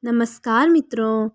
नमस्कार मित्रों।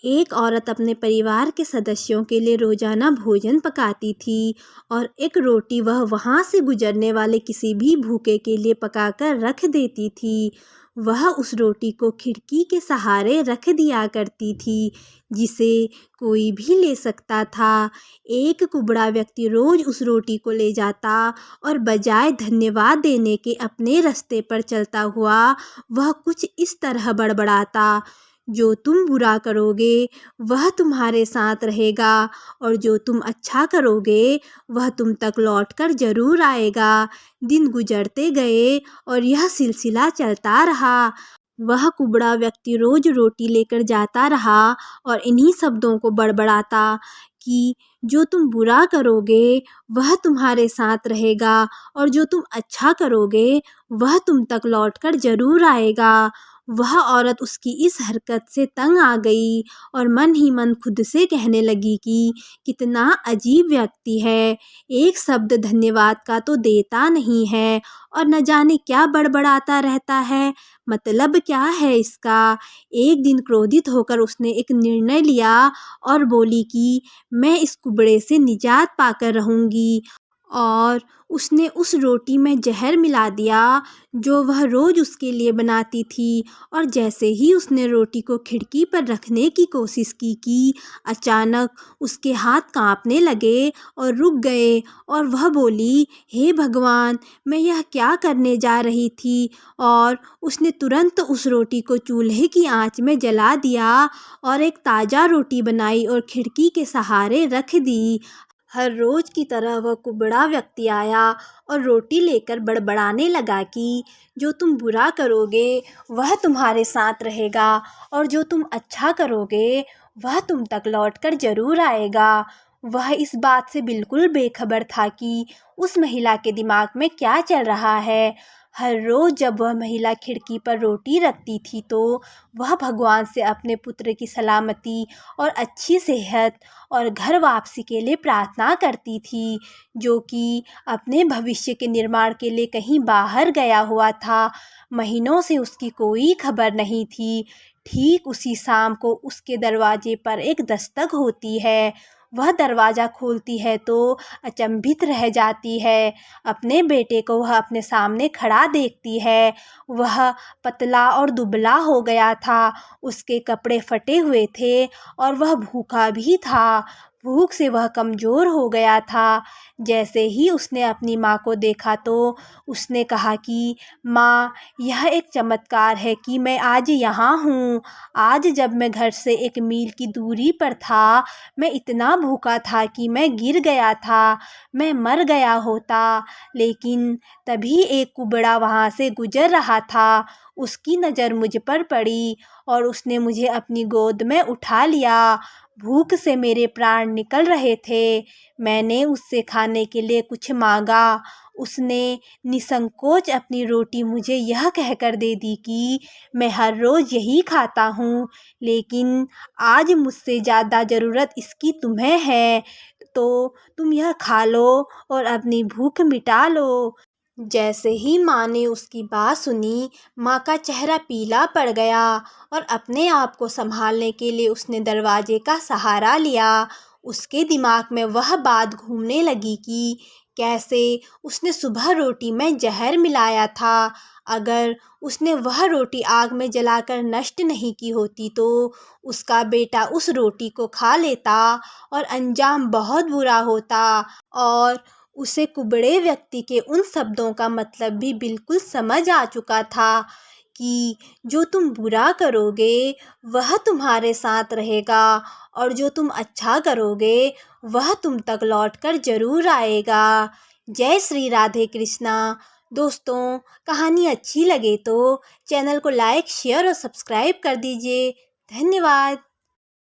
एक औरत अपने परिवार के सदस्यों के लिए रोजाना भोजन पकाती थी और एक रोटी वह वहाँ से गुजरने वाले किसी भी भूखे के लिए पकाकर रख देती थी। वह उस रोटी को खिड़की के सहारे रख दिया करती थी, जिसे कोई भी ले सकता था। एक कुबड़ा व्यक्ति रोज उस रोटी को ले जाता और बजाय धन्यवाद देने के अपने रास्ते पर चलता हुआ वह कुछ इस तरह बड़बड़ाता, जो तुम बुरा करोगे वह तुम्हारे साथ रहेगा और जो तुम अच्छा करोगे वह तुम तक लौटकर जरूर आएगा। दिन गुजरते गए और यह सिलसिला चलता रहा। वह कुबड़ा व्यक्ति रोज रोटी लेकर जाता रहा और इन्हीं शब्दों को बड़बड़ाता कि जो तुम बुरा करोगे वह तुम्हारे साथ रहेगा और जो तुम अच्छा करोगे वह तुम तक लौटकर जरूर आएगा। वह औरत उसकी इस हरकत से तंग आ गई और मन ही मन खुद से कहने लगी कि कितना अजीब व्यक्ति है, एक शब्द धन्यवाद का तो देता नहीं है और न जाने क्या बड़बड़ाता रहता है। मतलब क्या है इसका। एक दिन क्रोधित होकर उसने एक निर्णय लिया और बोली कि मैं इस कुबड़े से निजात पाकर रहूंगी। और उसने उस रोटी में जहर मिला दिया जो वह रोज उसके लिए बनाती थी। और जैसे ही उसने रोटी को खिड़की पर रखने की कोशिश की कि अचानक उसके हाथ कांपने लगे और रुक गए और वह बोली, हे भगवान, मैं यह क्या करने जा रही थी। और उसने तुरंत उस रोटी को चूल्हे की आंच में जला दिया और एक ताज़ा रोटी बनाई और खिड़की के सहारे रख दी। हर रोज की तरह वह कुबड़ा व्यक्ति आया और रोटी लेकर बड़बड़ाने लगा कि जो तुम बुरा करोगे वह तुम्हारे साथ रहेगा और जो तुम अच्छा करोगे वह तुम तक लौटकर जरूर आएगा। वह इस बात से बिल्कुल बेखबर था कि उस महिला के दिमाग में क्या चल रहा है। हर रोज जब वह महिला खिड़की पर रोटी रखती थी तो वह भगवान से अपने पुत्र की सलामती और अच्छी सेहत और घर वापसी के लिए प्रार्थना करती थी, जो कि अपने भविष्य के निर्माण के लिए कहीं बाहर गया हुआ था। महीनों से उसकी कोई खबर नहीं थी। ठीक उसी शाम को उसके दरवाजे पर एक दस्तक होती है। वह दरवाज़ा खोलती है तो अचंभित रह जाती है। अपने बेटे को वह अपने सामने खड़ा देखती है। वह पतला और दुबला हो गया था, उसके कपड़े फटे हुए थे और वह भूखा भी था। भूख से वह कमज़ोर हो गया था। जैसे ही उसने अपनी माँ को देखा तो उसने कहा कि माँ, यह एक चमत्कार है कि मैं आज यहाँ हूँ। आज जब मैं घर से 1 मील की दूरी पर था, मैं इतना भूखा था कि मैं गिर गया था, मैं मर गया होता। लेकिन तभी एक कुबड़ा वहाँ से गुजर रहा था। उसकी नज़र मुझ पर पड़ी और उसने मुझे अपनी गोद में उठा लिया। भूख से मेरे प्राण निकल रहे थे। मैंने उससे खाने के लिए कुछ मांगा। उसने निसंकोच अपनी रोटी मुझे यह कहकर दे दी कि मैं हर रोज़ यही खाता हूँ, लेकिन आज मुझसे ज़्यादा ज़रूरत इसकी तुम्हें है, तो तुम यह खा लो और अपनी भूख मिटा लो। जैसे ही माँ ने उसकी बात सुनी, माँ का चेहरा पीला पड़ गया और अपने आप को संभालने के लिए उसने दरवाजे का सहारा लिया। उसके दिमाग में वह बात घूमने लगी कि कैसे उसने सुबह रोटी में जहर मिलाया था। अगर उसने वह रोटी आग में जलाकर नष्ट नहीं की होती तो उसका बेटा उस रोटी को खा लेता और अंजाम बहुत बुरा होता। और उसे कुबड़े व्यक्ति के उन शब्दों का मतलब भी बिल्कुल समझ आ चुका था कि जो तुम बुरा करोगे वह तुम्हारे साथ रहेगा और जो तुम अच्छा करोगे वह तुम तक लौटकर जरूर आएगा। जय श्री राधे कृष्णा। दोस्तों, कहानी अच्छी लगे तो चैनल को लाइक, शेयर और सब्सक्राइब कर दीजिए। धन्यवाद।